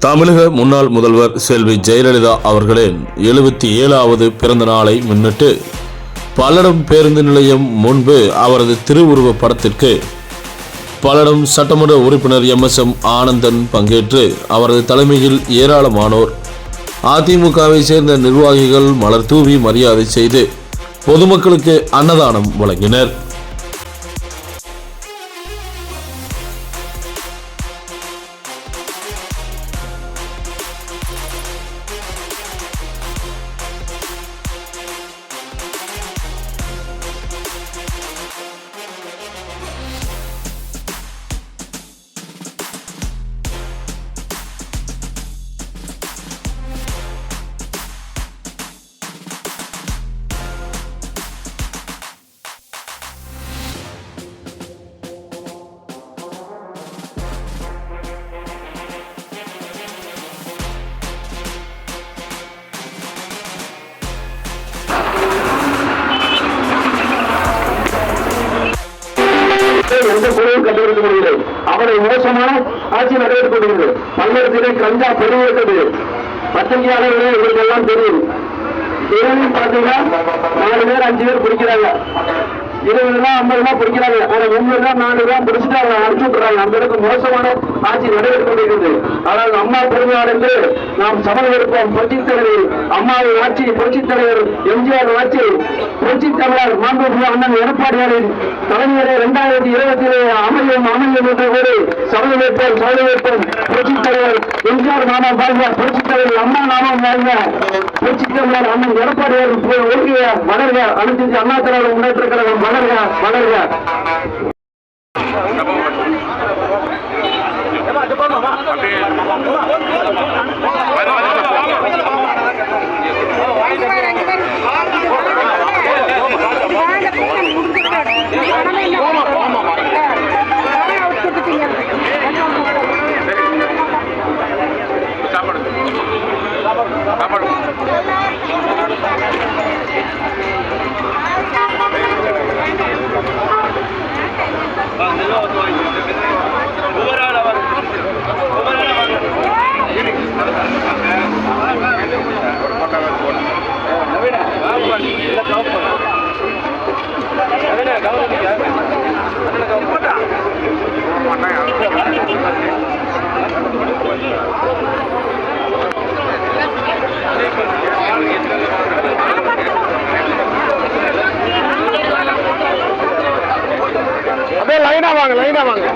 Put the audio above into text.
தமிழக முன்னாள் முதல்வர் செல்வி ஜெயலலிதா அவர்களின் 77வது பிறந்த நாளை முன்னிட்டு பல்லடம் பேருந்து நிலையம் முன்பு அவரது திருவுருவ படத்திற்கு பல்லடம் சட்டமன்ற உறுப்பினர் MSM ஆனந்தன் பங்கேற்று அவரது தலைமையில் ஏராளமானோர் அதிமுகவை சேர்ந்த நிர்வாகிகள் மலர் தூவி மரியாதை செய்து பொதுமக்களுக்கு அன்னதானம் வழங்கினர். எந்த குறையும் கண்டுபிடிக்க முடியவில்லை. அவரை மோசமான ஆட்சி நடைபெற்றுக் கொண்டிருக்கிறது. பல்லடத்திலே கஞ்சா பெருகிவிட்டது. பத்திரிகையாளர்களே இவருக்கு எல்லாம் தெரியும். இரவில் பார்த்தீங்கன்னா 4 பேர் 5 பேர் பிடிக்கிறாங்க. 20 ரூபா 50 ரூபா பிடிக்கிறாங்க. ஆனா 3 ரூபா 4 ரூபா பிடிச்சிட்டு அவங்க அனுப்பிச்சு விட்டுறாங்க. அந்த அளவுக்கு மோசமான ஆட்சி நடைபெற்றுக் கொண்டிருக்கிறது. ஆனால் அம்மா பெருமையார் என்று நாம் சமணம் இருப்போம். புரட்சித் தலைவர் அம்மாவின் ஆட்சி, புரட்சித் தலைவர் எம்ஜிஆர் ஆட்சி, புரட்சித் தலைவர் மாண்புமிகு அண்ணன் எடப்பாடியாரின் தலைமையிலே 2020 அமையும் என்று ஒரு சமணம் வைப்போம். புரட்சித் தலைவர் எம்ஜிஆர் நாமம் வாழ்க, புரட்சித் தலைவர் அம்மா நாமம் வாழ்க, புரட்சித் தலைவர் அண்ணன் எடப்பாடியார் ஒழுங்கிய வளர்க, அனைத்து அண்ணா திராவிட முன்னேற்ற கழகம் வளர்க வளர்க. லைனா வாங்க.